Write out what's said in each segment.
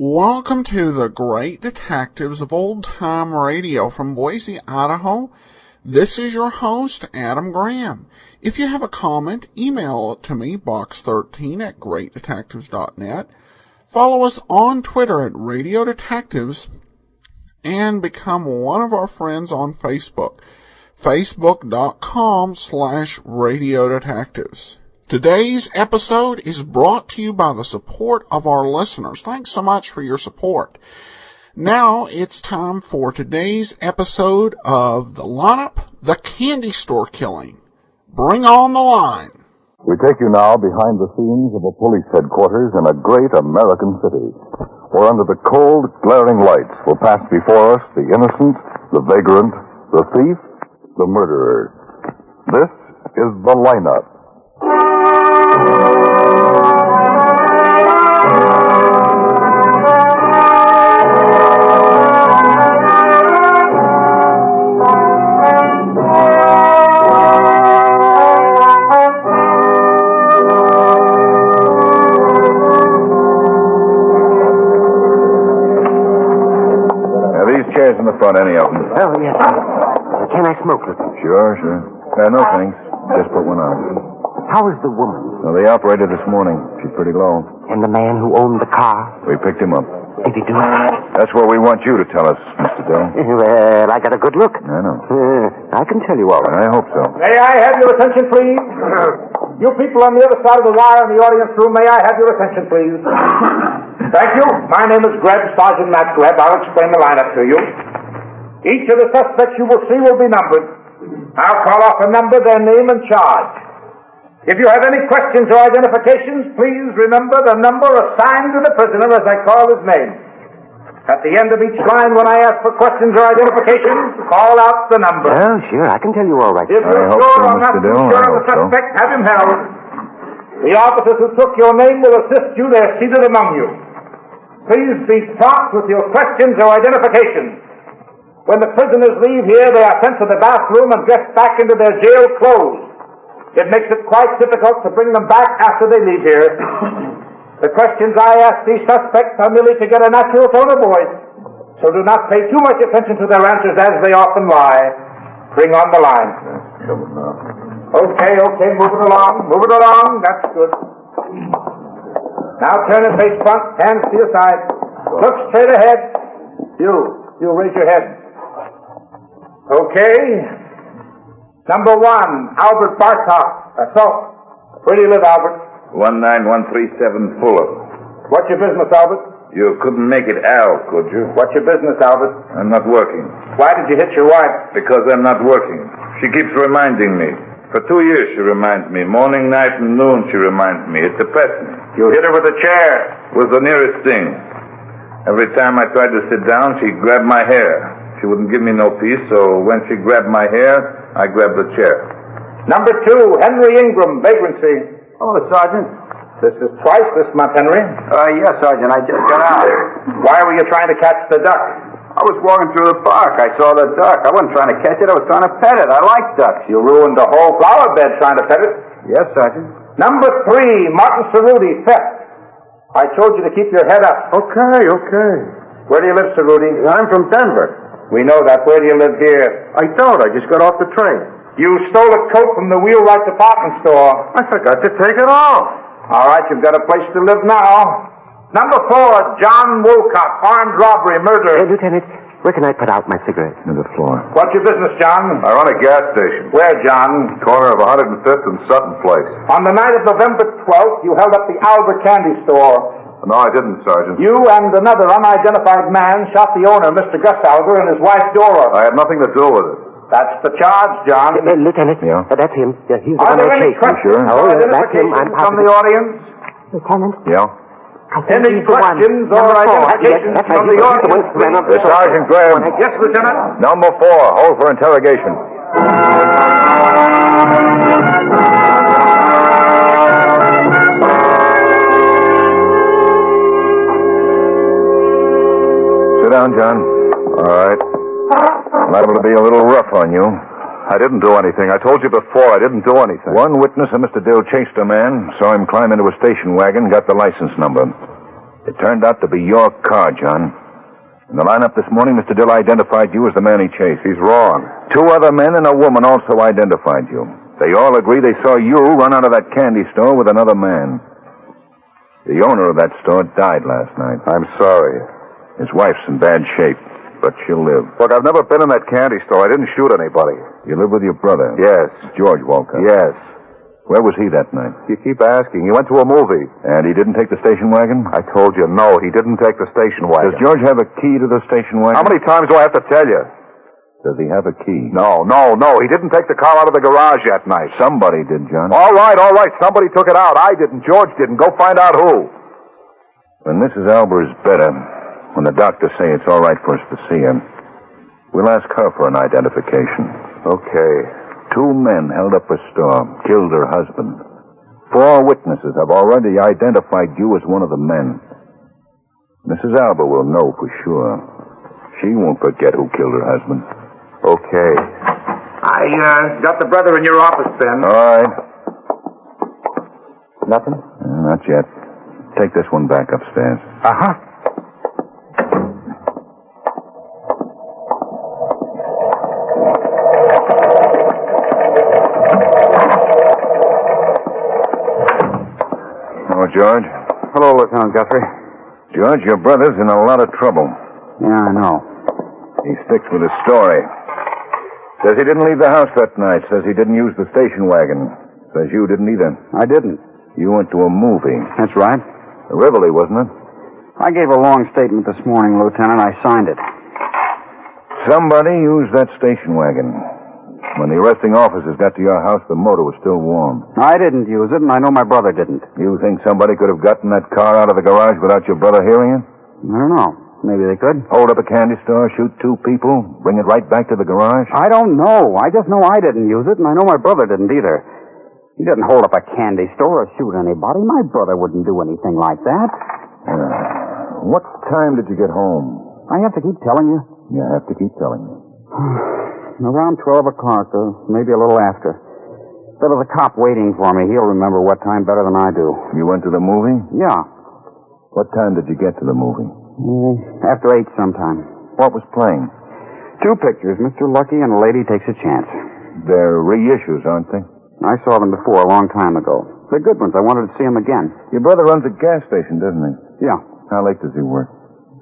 Welcome to the Great Detectives of Old Time Radio from Boise, Idaho. This is your host, Adam Graham. If you have a comment, email it to me, box13@greatdetectives.net. Follow us on Twitter at Radio Detectives and become one of our friends on Facebook, facebook.com/Radio Detectives. Today's episode is brought to you by the support of our listeners. Thanks so much for your support. Now it's time for today's episode of The Lineup, The Candy Store Killing. Bring on the line. We take you now behind the scenes of a police headquarters in a great American city, where under the cold, glaring lights will pass before us the innocent, the vagrant, the thief, the murderer. This is The Lineup. Chairs in the front, any of them. Oh, yes. Can I smoke with you? Sure. No thanks. Just put one on. How is the woman? Well, the operator this morning. She's pretty low. And the man who owned the car? We picked him up. Did he do it? That's what we want you to tell us, Mr. Dell. Well, I got a good look. I know. I can tell you all right. I hope so. May I have your attention, please? You people on the other side of the wire in the audience room, may I have your attention, please? Thank you. My name is Grebb, Sergeant Matt Grebb. I'll explain the lineup to you. Each of the suspects you will see will be numbered. I'll call off a number, their name, and charge. If you have any questions or identifications, please remember the number assigned to the prisoner as I call his name. At the end of each line, when I ask for questions or identifications, call out the number. Oh, sure. I can tell you all right. If you're sure or not too sure of the suspect, have him held. The officers who took your name will assist you. They're seated among you. Please be prompt with your questions or identifications. When the prisoners leave here, they are sent to the bathroom and dressed back into their jail clothes. It makes it quite difficult to bring them back after they leave here. The questions I ask these suspects are merely to get a natural tone of voice, so do not pay too much attention to their answers as they often lie. Bring on the line. Okay, move it along. That's good. Now turn and face front, hands to your side. Look straight ahead. You raise your head. Okay. Number 1, Albert Bartok, assault. Where do you live, Albert? 19137 Fuller. What's your business, Albert? You couldn't make it Al, could you? What's your business, Albert? I'm not working. Why did you hit your wife? Because I'm not working. She keeps reminding me. For 2 years she reminds me. Morning, night, and noon she reminds me. It depressed me. You hit her with a chair. It was the nearest thing. Every time I tried to sit down, she grabbed my hair. She wouldn't give me no peace, so when she grabbed my hair, I grabbed the chair. Number 2, Henry Ingram, vagrancy. Oh, Sergeant. This is twice this month, Henry. Yes, Sergeant. I just got out. Why were you trying to catch the duck? I was walking through the park. I saw the duck. I wasn't trying to catch it. I was trying to pet it. I like ducks. You ruined the whole flower bed trying to pet it. Yes, Sergeant. Number 3, Martin Cerruti, theft. I told you to keep your head up. Okay. Where do you live, Cerruti? I'm from Denver. We know that. Where do you live here? I don't. I just got off the train. You stole a coat from the Wheelwright department store. I forgot to take it off. All right, you've got a place to live now. Number 4, John Woolcock, armed robbery, murder. Lieutenant, where can I put out my cigarette? To the floor. What's your business, John? I run a gas station. Where, John? Corner of 105th and Sutton Place. On the night of November 12th, you held up the Albert Candy Store. No, I didn't, Sergeant. You and another unidentified man shot the owner, Mr. Gus Albert, and his wife, Dora. I had nothing to do with it. That's the charge, John. Lieutenant. Yeah? That's him. Yeah, he's the Are one there I any chased. questions sure? or Oh, that's him. I'm identifications from the positive. audience? Lieutenant, Yeah? Any questions or identifications from the audience? Sergeant Grebb. Yes, Lieutenant? Number 4, hold for interrogation. Sit down, John. All right. Liable to be a little rough on you. I didn't do anything. I told you before, I didn't do anything. One witness of Mr. Dill chased a man, saw him climb into a station wagon, got the license number. It turned out to be your car, John. In the lineup this morning, Mr. Dill identified you as the man he chased. He's wrong. 2 other men and a woman also identified you. They all agree they saw you run out of that candy store with another man. The owner of that store died last night. I'm sorry. His wife's in bad shape, but she'll live. Look, I've never been in that candy store. I didn't shoot anybody. You live with your brother? Yes. George Walcott? Yes. Where was he that night? You keep asking. He went to a movie. And he didn't take the station wagon? I told you, no, he didn't take the station wagon. Does George have a key to the station wagon? How many times do I have to tell you? Does he have a key? No. He didn't take the car out of the garage that night. Somebody did, John. All right. Somebody took it out. I didn't. George didn't. Go find out who. When Mrs. Albert is better, when the doctors say it's all right for us to see her, we'll ask her for an identification. Okay. 2 men held up a store, killed her husband. 4 witnesses have already identified you as one of the men. Mrs. Albert will know for sure. She won't forget who killed her husband. Okay. I got the brother in your office, Ben. All right. Nothing? Not yet. Take this one back upstairs. Uh-huh. George. Hello, Lieutenant Guthrie. George, your brother's in a lot of trouble. Yeah, I know. He sticks with his story. Says he didn't leave the house that night. Says he didn't use the station wagon. Says you didn't either. I didn't. You went to a movie. That's right. A Rivoli, wasn't it? I gave a long statement this morning, Lieutenant. I signed it. Somebody used that station wagon. When the arresting officers got to your house, the motor was still warm. I didn't use it, and I know my brother didn't. You think somebody could have gotten that car out of the garage without your brother hearing it? I don't know. Maybe they could. Hold up a candy store, shoot 2 people, bring it right back to the garage? I don't know. I just know I didn't use it, and I know my brother didn't either. He didn't hold up a candy store or shoot anybody. My brother wouldn't do anything like that. What time did you get home? I have to keep telling you. You have to keep telling me. Around 12 o'clock, or maybe a little after. There was a cop waiting for me. He'll remember what time better than I do. You went to the movie? Yeah. What time did you get to the movie? After 8 sometime. What was playing? 2 pictures, Mr. Lucky and A Lady Takes a Chance. They're reissues, aren't they? I saw them before, a long time ago. They're good ones. I wanted to see them again. Your brother runs a gas station, doesn't he? Yeah. How late does he work?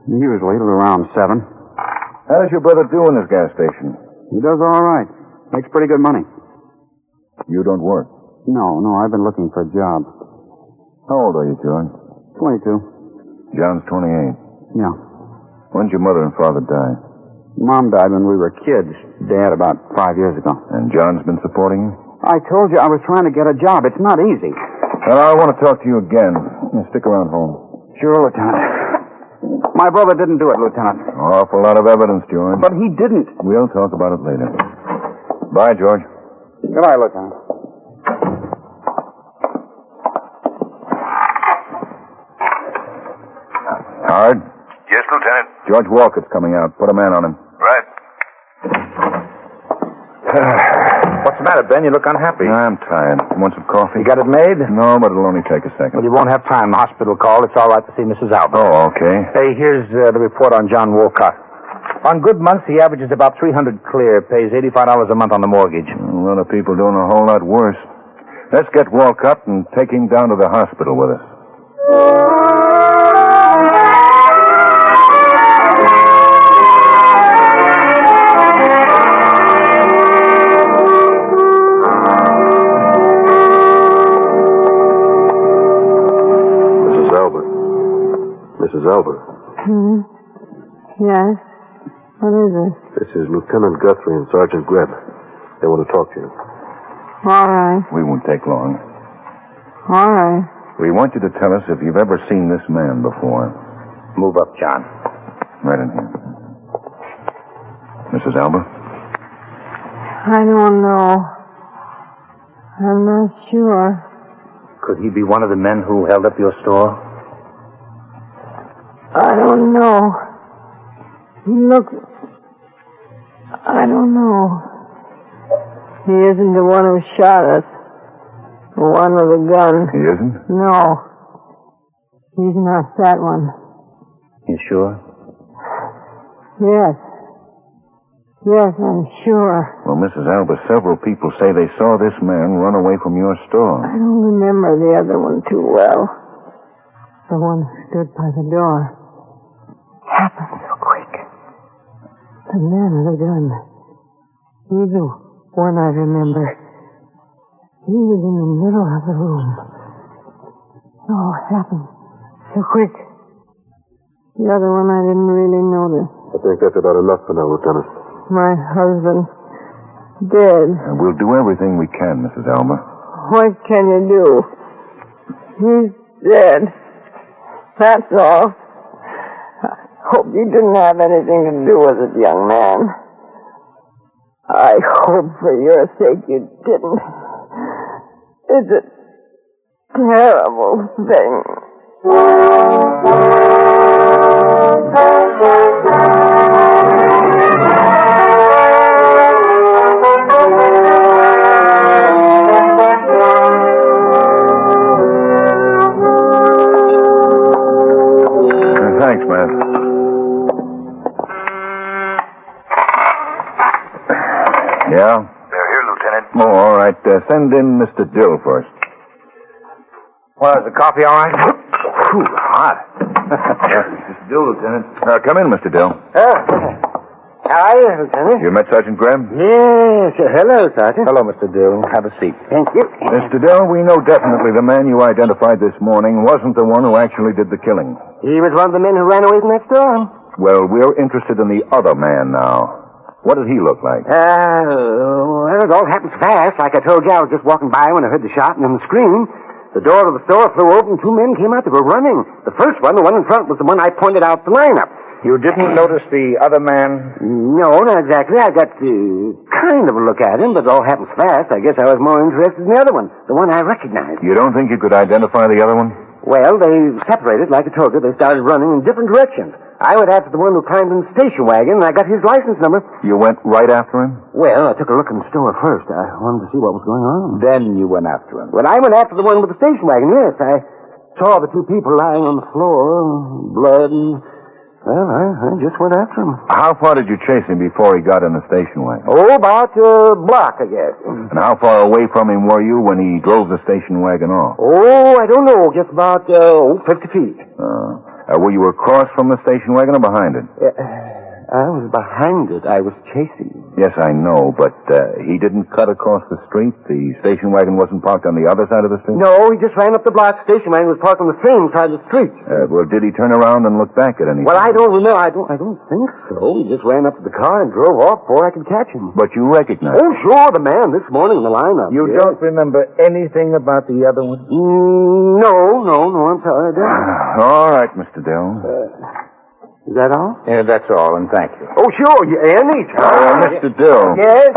Usually till around 7. How does your brother do in his gas station? He does all right. Makes pretty good money. You don't work? No, I've been looking for a job. How old are you, George? 22. John's 28. Yeah. When'd your mother and father die? Mom died when we were kids. Dad about 5 years ago. And John's been supporting you? I told you I was trying to get a job. It's not easy. Well, I want to talk to you again. Stick around home. Sure, Lieutenant. My brother didn't do it, Lieutenant. Awful lot of evidence, George. But he didn't. We'll talk about it later. Bye, George. Goodbye, Lieutenant. Howard? Yes, Lieutenant. George Walcott's coming out. Put a man on him. Right. What's the matter, Ben? You look unhappy. I'm tired. You want some coffee? You got it made? No, but it'll only take a second. Well, you won't have time. The hospital called. It's all right to see Mrs. Albert. Oh, okay. Hey, here's the report on John Wolcott. On good months, he averages about $300 clear, pays $85 a month on the mortgage. A lot of people doing a whole lot worse. Let's get Walcott and take him down to the hospital with us. Mrs. Albert. Yes? What is it? This is Lieutenant Guthrie and Sergeant Grebb. They want to talk to you. All right. We won't take long. All right. We want you to tell us if you've ever seen this man before. Move up, John. Right in here. Mrs. Alba? I don't know. I'm not sure. Could he be one of the men who held up your store? I don't know. He looks... I don't know. He isn't the one who shot us. The one with the gun. He isn't? No. He's not that one. You sure? Yes. Yes, I'm sure. Well, Mrs. Alba, several people say they saw this man run away from your store. I don't remember the other one too well. The one who stood by the door. Happened so quick. The man with the gun. He's the one I remember. He was in the middle of the room. It all happened so quick. The other one I didn't really notice. I think that's about enough for now, Lieutenant. My husband dead. We'll do everything we can, Mrs. Alba. What can you do? He's dead. That's all. I hope you didn't have anything to do with it, young man. I hope for your sake you didn't. It's a terrible thing. Thanks, man. Yeah? They're here, Lieutenant. Oh, all right. Send in Mr. Dill first. Well, is the coffee all right? Whew, hot. Mr. Dill, Lieutenant. Come in, Mr. Dill. How are you, Lieutenant? You met Sergeant Grebb? Yes. Hello, Sergeant. Hello, Mr. Dill. Have a seat. Thank you. Mr. Dill, we know definitely the man you identified this morning wasn't the one who actually did the killing. He was one of the men who ran away from that store. Well, we're interested in the other man now. What did he look like? Well, it all happened fast. Like I told you, I was just walking by when I heard the shot and then the scream. The door of the store flew open. Two men came out. They were running. The first one, the one in front, was the one I pointed out the lineup. You didn't notice the other man? No, not exactly. I got kind of a look at him, but it all happens fast. I guess I was more interested in the other one, the one I recognized. You don't think you could identify the other one? Well, they separated, like I told you. They started running in different directions. I went after the one who climbed in the station wagon, and I got his license number. You went right after him? Well, I took a look in the store first. I wanted to see what was going on. Then you went after him. Well, I went after the one with the station wagon, yes. I saw the two people lying on the floor, blood, and... Well, I just went after him. How far did you chase him before he got in the station wagon? Oh, about a block, I guess. And how far away from him were you when he drove the station wagon off? Oh, I don't know. Just about 50 feet. Were you across from the station wagon or behind it? I was behind it. I was chasing. Yes, I know, but he didn't cut across the street? The station wagon wasn't parked on the other side of the street? No, he just ran up the block. Station wagon was parked on the same side of the street. Well, did he turn around and look back at anything? Well, I don't remember. I don't think so. He just ran up to the car and drove off before I could catch him. But you recognized him? Oh, sure, the man this morning in the lineup. You don't remember anything about the other one? No, I'm sorry, I don't. All right, Mr. Dill. Is that all? Yeah, that's all, and thank you. Oh, sure, anytime. Mr. Dill. Yes?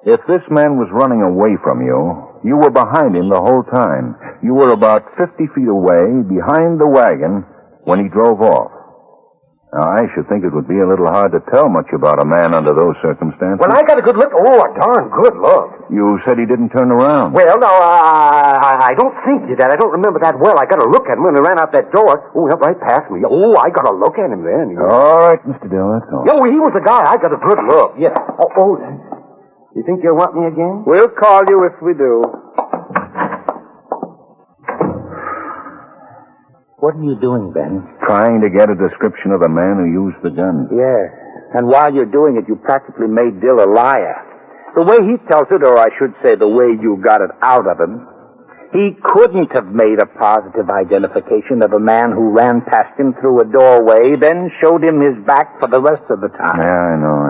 If this man was running away from you, you were behind him the whole time. You were about 50 feet away, behind the wagon, when he drove off. Now, I should think it would be a little hard to tell much about a man under those circumstances. Well, I got a good look. Oh, a darn good look. You said he didn't turn around. Well, no, I don't think he did. I don't remember that well. I got a look at him when he ran out that door. Oh, he went right past me. Oh, I got a look at him then. All right, Mr. Dill, that's all. No, he was a guy. I got a good look. Yeah. Oh, you think you'll want me again? We'll call you if we do. What are you doing, Ben? Trying to get a description of the man who used the gun. Yes. And while you're doing it, you practically made Dill a liar. The way he tells it, or I should say the way you got it out of him, he couldn't have made a positive identification of a man who ran past him through a doorway, then showed him his back for the rest of the time. Yeah, I know.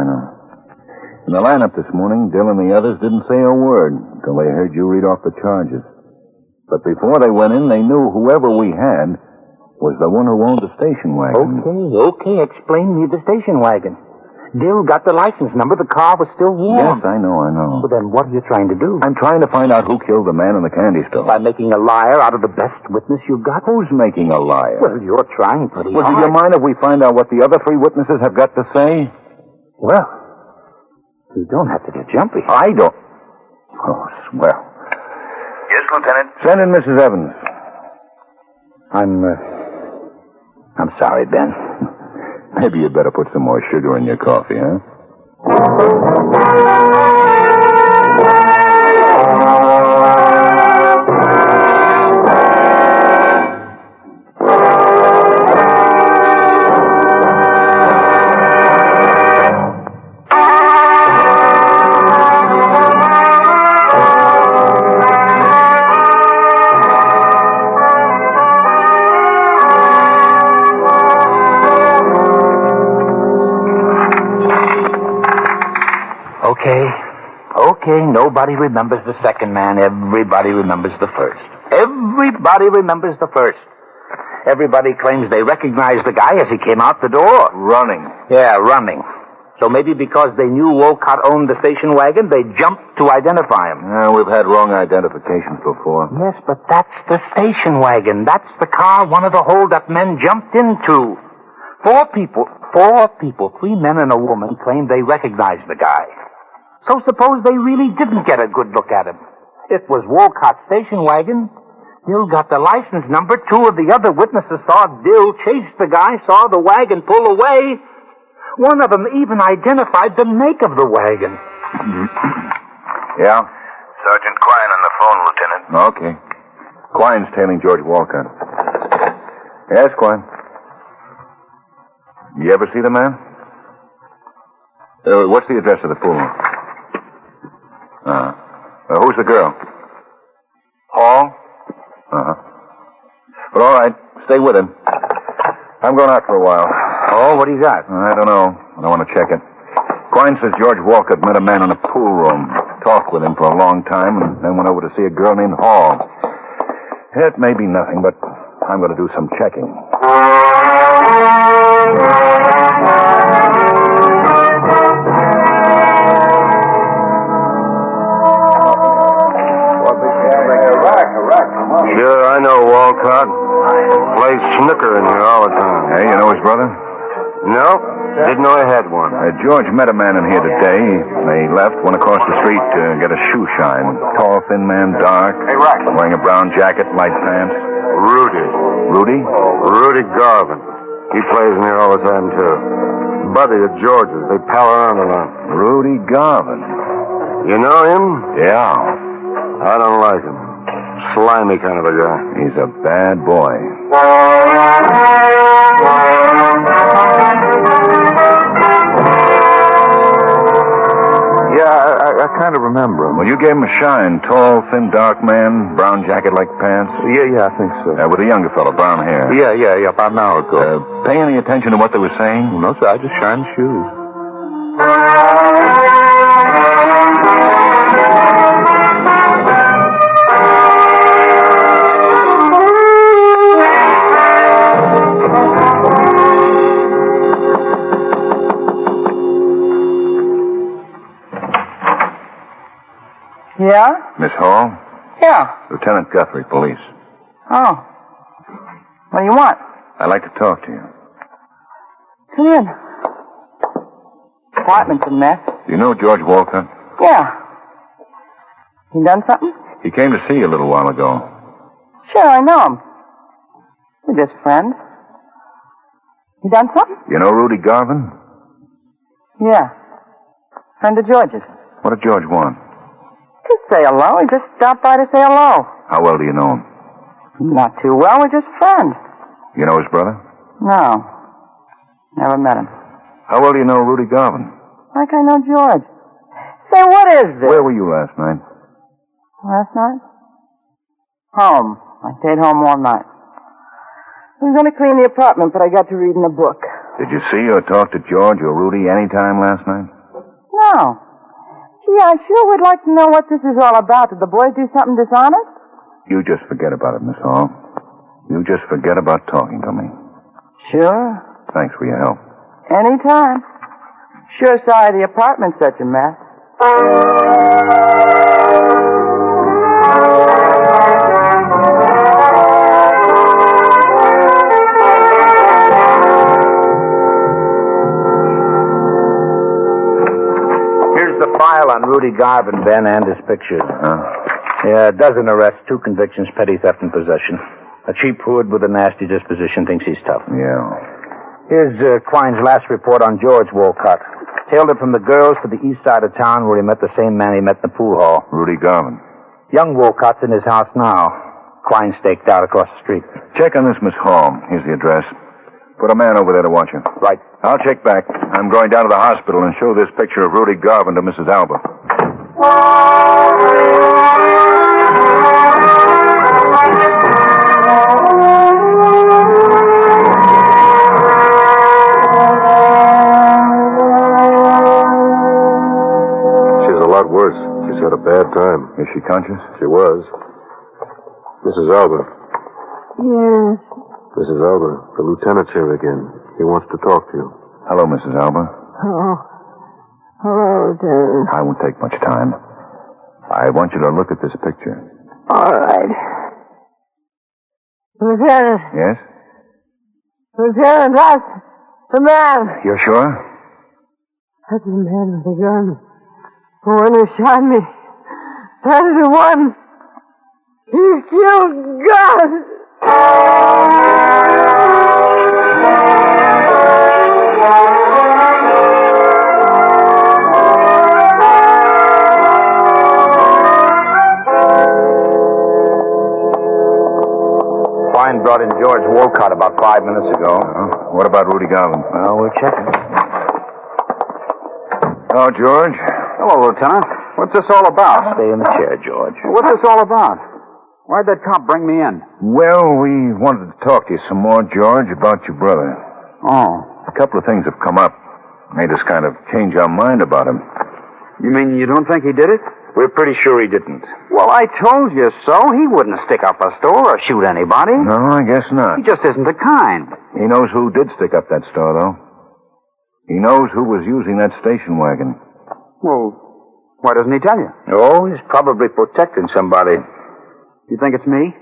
In the lineup this morning, Dill and the others didn't say a word until they heard you read off the charges. But before they went in, they knew whoever we had was the one who owned the station wagon. Okay. Explain me the station wagon. Dill got the license number. The car was still warm. Yes, I know. Well, then what are you trying to do? I'm trying to find out who killed the man in the candy store. By making a liar out of the best witness you've got? Who's making a liar? Well, you're trying pretty Well, hard. do you mind if we find out what the other 3 witnesses have got to say? Well, you don't have to get jumpy. I don't. Oh, swell. Yes, Lieutenant? Send in Mrs. Evans. I'm sorry, Ben. Maybe you'd better put some more sugar in your coffee, huh? Okay, nobody remembers the second man. Everybody remembers the first. Everybody remembers the first. Everybody claims they recognize the guy as he came out the door. Running. Yeah, running. So maybe because they knew Wolcott owned the station wagon, they jumped to identify him. We've had wrong identifications before. Yes, but that's the station wagon. That's the car one of the hold-up men jumped into. 4 people, 3 men and a woman, claimed they recognized the guy. So suppose they really didn't get a good look at him. It was Wolcott's station wagon. Dill got the license number. 2 of the other witnesses saw Dill chase the guy, saw the wagon pull away. One of them even identified the make of the wagon. Yeah? Sergeant Quine on the phone, Lieutenant. Okay. Quine's tailing George Wolcott. Yes, Quine. You ever see the man? What's the address of the pool? Who's the girl? Hall? But all right, stay with him. I'm going out for a while. Oh, what do you got? I don't know. I don't want to check it. Quine says George Wolcott met a man in a pool room, talked with him for a long time, and then went over to see a girl named Hall. It may be nothing, but I'm going to do some checking. Sure, I know Wolcott. Plays snooker in here all the time. Hey, you know his brother? No, didn't know I had one. George met a man in here today. They left, went across the street to get a shoe shine. Tall, thin man, dark. Hey, Rack. Wearing a brown jacket, light pants. Rudy. Rudy? Rudy Garvin. He plays in here all the time, too. Buddy of George's. They pal around a lot. Rudy Garvin. You know him? Yeah. I don't like him. Slimy kind of a guy. He's a bad boy. Yeah, I kind of remember him. Well, you gave him a shine. Tall, thin, dark man, brown jacket like pants. Yeah, I think so. With a younger fellow, brown hair. Yeah, about an hour ago. Pay any attention to what they were saying? No, sir, I just shined shoes. Yeah? Miss Hall? Yeah. Lieutenant Guthrie, police. Oh. What do you want? I'd like to talk to you. Come in. Apartment's a mess. Do you know George Wolcott? Yeah. You done something? He came to see you a little while ago. Sure, I know him. We're just friends. You done something? You know Rudy Garvin? Yeah. Friend of George's. What did George want? Just say hello. He just stopped by to say hello. How well do you know him? Not too well. We're just friends. You know his brother? No. Never met him. How well do you know Rudy Garvin? Like I know George. Say, what is this? Where were you last night? Last night? Home. I stayed home all night. I was going to clean the apartment, but I got to reading a book. Did you see or talk to George or Rudy any time last night? No. Gee, I sure would like to know what this is all about. Did the boys do something dishonest? You just forget about it, Miss Hall. You just forget about talking to me. Sure. Thanks for your help. Anytime. Sure sorry the apartment's such a mess. Here's the file on Rudy Garvin, Ben, and his pictures. Yeah, a dozen arrests, 2 convictions, petty theft and possession. A cheap hood with a nasty disposition thinks he's tough. Yeah. Here's Quine's last report on George Wolcott. Tailed him from the girls to the east side of town where he met the same man he met in the pool hall. Rudy Garvin. Young Wolcott's in his house now. Quine staked out across the street. Check on this Miss Hall. Here's the address. Put a man over there to watch her. Right. I'll check back. I'm going down to the hospital and show this picture of Rudy Garvin to Mrs. Alba. She's a lot worse. She's had a bad time. Is she conscious? She was. Mrs. Alba. Yes. Mrs. Alba, the lieutenant's here again. He wants to talk to you. Hello, Mrs. Alba. Oh. Hello, Lieutenant. I won't take much time. I want you to look at this picture. All right. Lieutenant. Yes? Lieutenant, that's the man. You're sure? That's the man with the gun. The one who shot me. That's the one. He killed God. Quine brought in George Wolcott about 5 minutes ago. What about Rudy Garvin? Well, we're checking. Oh, George. Hello, Lieutenant. What's this all about? Stay in the chair, George. What's this all about? Why'd that cop bring me in? Well, we wanted to talk to you some more, George, about your brother. Oh. A couple of things have come up. Made us kind of change our mind about him. You mean you don't think he did it? We're pretty sure he didn't. Well, I told you so. He wouldn't stick up a store or shoot anybody. No, I guess not. He just isn't the kind. He knows who did stick up that store, though. He knows who was using that station wagon. Well, why doesn't he tell you? Oh, he's probably protecting somebody. You think it's me?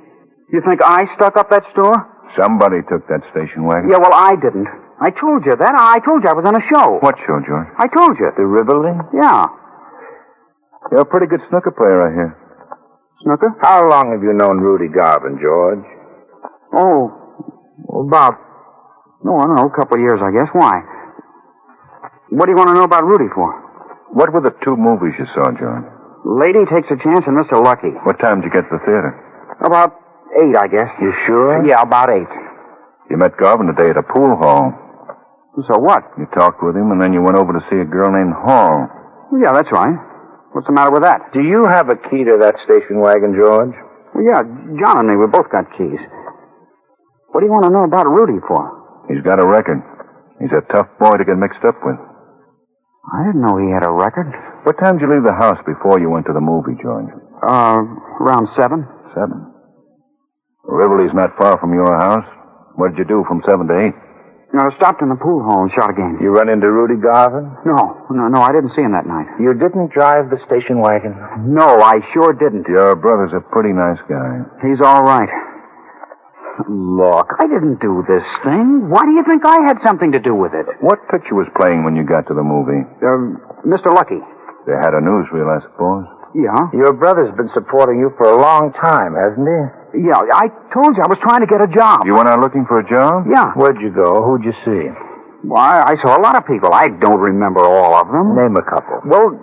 You think I stuck up that store? Somebody took that station wagon. Yeah, well, I didn't. I told you that. I told you I was on a show. What show, George? I told you. The Rivoli? Yeah. You're a pretty good snooker player, I hear. Snooker? How long have you known Rudy Garvin, George? Oh, about, I don't know, a couple of years, I guess. Why? What do you want to know about Rudy for? What were the 2 movies you saw, George? Lady Takes a Chance and Mr. Lucky. What time did you get to the theater? About 8, I guess. You sure? Yeah, about 8. You met Garvin today at a pool hall. So what? You talked with him, and then you went over to see a girl named Hall. Yeah, that's right. What's the matter with that? Do you have a key to that station wagon, George? Well, yeah, John and me, we both got keys. What do you want to know about Rudy for? He's got a record. He's a tough boy to get mixed up with. I didn't know he had a record. What time did you leave the house before you went to the movie, George? Around 7. 7. Rivoli's not far from your house. What did you do from 7 to 8? I stopped in the pool hall and shot a game. You run into Rudy Garvin? No, I didn't see him that night. You didn't drive the station wagon? No, I sure didn't. Your brother's a pretty nice guy. He's all right. Look, I didn't do this thing. Why do you think I had something to do with it? What picture was playing when you got to the movie? Mr. Lucky. They had a newsreel, I suppose. Yeah. Your brother's been supporting you for a long time, hasn't he? Yeah, I told you I was trying to get a job. You went out looking for a job? Yeah. Where'd you go? Who'd you see? Well, I saw a lot of people. I don't remember all of them. Name a couple. Well,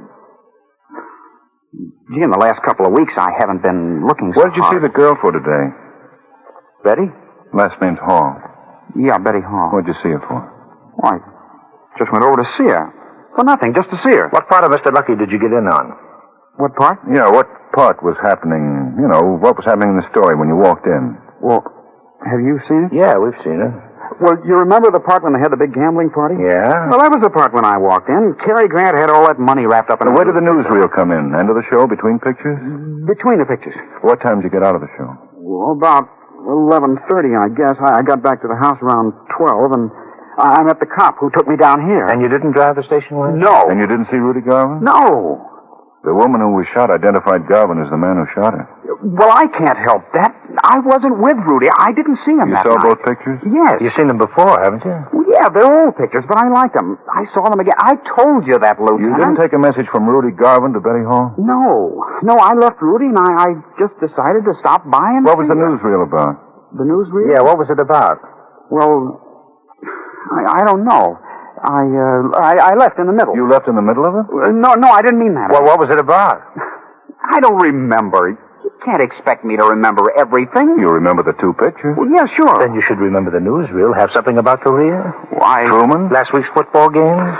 gee, in the last couple of weeks, I haven't been looking so What did you see the girl for today? Betty? Last name's Hall. Yeah, Betty Hall. What'd you see her for? Why, just went over to see her. For nothing, just to see her. What part of Mr. Lucky did you get in on? What part? Yeah, what part was happening, what was happening in the story when you walked in? Well, have you seen it? Yeah, we've seen it. Well, you remember the part when they had the big gambling party? Yeah? Well, that was the part when I walked in. Cary Grant had all that money wrapped up in Where did the newsreel come in? End of the show, between pictures? Between the pictures. What time did you get out of the show? Well, about 11:30, I guess. I got back to the house around 12, and I met the cop who took me down here. And you didn't drive the station wagon? No. And you didn't see Rudy Garvin? No. The woman who was shot identified Garvin as the man who shot her. Well, I can't help that. I wasn't with Rudy. I didn't see him You that saw night. both pictures? Yes. You've seen them before, haven't you? Well, yeah, they're old pictures, but I like them. I saw them again. I told you that, You Lieutenant. didn't take a message from Rudy Garvin to Betty Hall? No, I left Rudy, and I just decided to stop by and What was see the her. newsreel about? The newsreel? Yeah, what was it about? Well, I don't know. I left in the middle. You left in the middle of it? No, I didn't mean that. Well, what was it about? I don't remember. You can't expect me to remember everything. You remember the two pictures? Well, yeah, sure. Then you should remember the newsreel. Have something about Korea? Why? Truman? Last week's football games?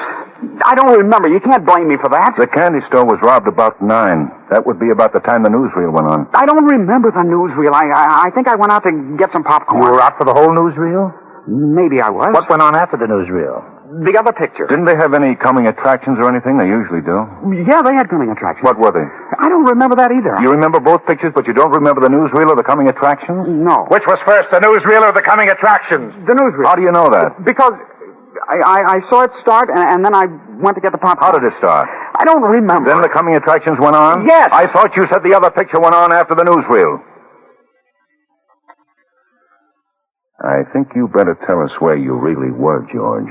I don't remember. You can't blame me for that. The candy store was robbed about 9. That would be about the time the newsreel went on. I don't remember the newsreel. I think I went out to get some popcorn. You were out for the whole newsreel? Maybe I was. What went on after the newsreel? The other picture. Didn't they have any coming attractions or anything? They usually do. Yeah, they had coming attractions. What were they? I don't remember that either. You remember both pictures, but you don't remember the newsreel or the coming attractions? No. Which was first, the newsreel or the coming attractions? The newsreel. How do you know that? Because I saw it start, and then I went to get the popcorn. How did it start? I don't remember. Then the coming attractions went on? Yes. I thought you said the other picture went on after the newsreel. I think you better tell us where you really were, George.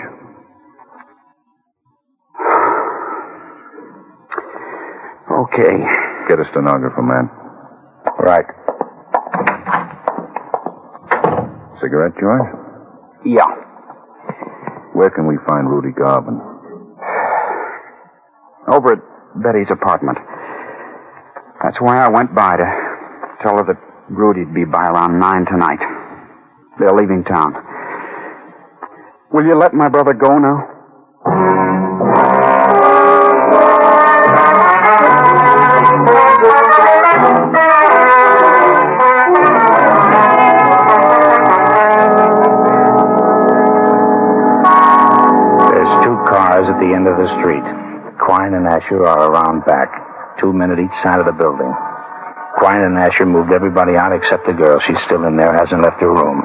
Okay. Get a stenographer, man. Right. Cigarette, George? Yeah. Where can we find Rudy Garvin? Over at Betty's apartment. That's why I went by to tell her that Rudy'd be by around 9 tonight. They're leaving town. Will you let my brother go now? There's 2 cars at the end of the street. Quine and Asher are around back. 2 men at each side of the building. Quine and Asher moved everybody out except the girl. She's still in there, hasn't left her room.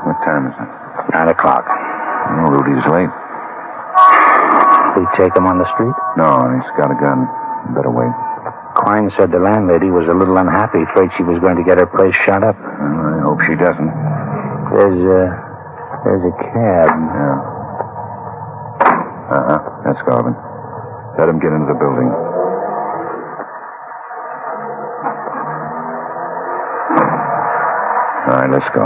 What time is it? 9 o'clock. Oh, Rudy's late. We take him on the street? No, he's got a gun. Better wait. Quine said the landlady was a little unhappy, afraid she was going to get her place shut up. I hope she doesn't. There's a cab. Yeah. That's Garvin. Let him get into the building. All right, let's go.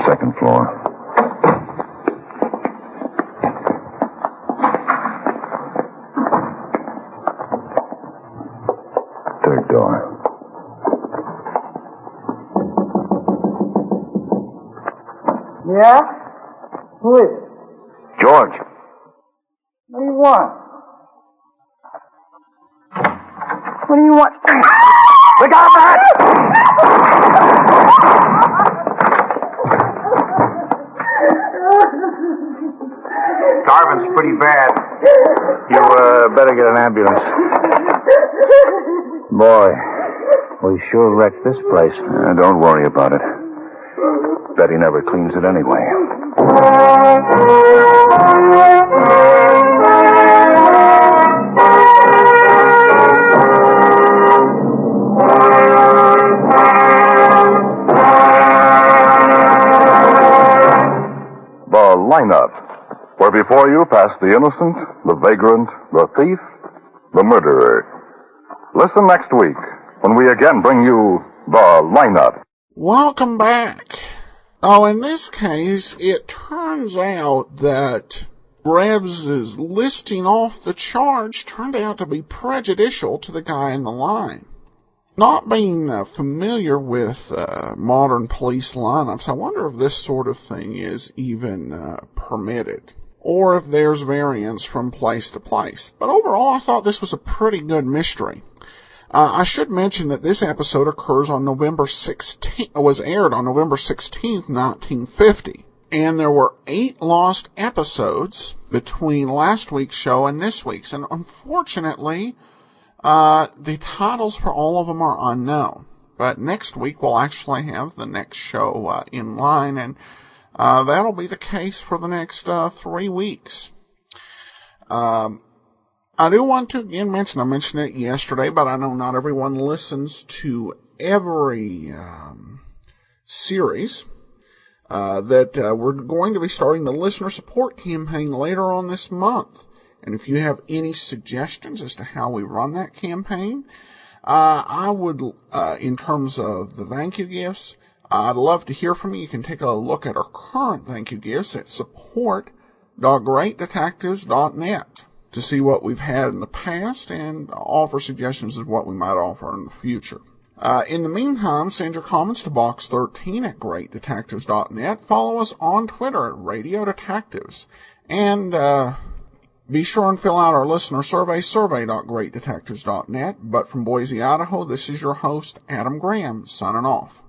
Second floor. Third door. Yeah? Who is it? George. What do you want? What do you want? Look out, man! Garvin's pretty bad. You, better get an ambulance. Boy, we sure wrecked this place. Don't worry about it. Betty never cleans it anyway. The lineup, where before you pass the innocent, the vagrant, the thief, the murderer. Listen next week when we again bring you the lineup. Welcome back. Oh, in this case, it turns out that Grebb's listing off the charge turned out to be prejudicial to the guy in the line. Not being familiar with modern police lineups, I wonder if this sort of thing is even permitted, or if there's variance from place to place. But overall, I thought this was a pretty good mystery. I should mention that this episode occurs on November 16th, was aired on November 16th, 1950. And there were 8 lost episodes between last week's show and this week's. And unfortunately, the titles for all of them are unknown. But next week we'll actually have the next show in line, and that'll be the case for the next 3 weeks. I do want to again mention, I mentioned it yesterday, but I know not everyone listens to every series, that we're going to be starting the listener support campaign later on this month. And if you have any suggestions as to how we run that campaign, I would, in terms of the thank you gifts, I'd love to hear from you. You can take a look at our current thank you gifts at support.greatdetectives.net to see what we've had in the past and offer suggestions of what we might offer in the future. In the meantime, send your comments to box13 at greatdetectives.net. Follow us on Twitter at Radio Detectives. And be sure and fill out our listener survey, survey.greatdetectives.net. But from Boise, Idaho, this is your host, Adam Graham, signing off.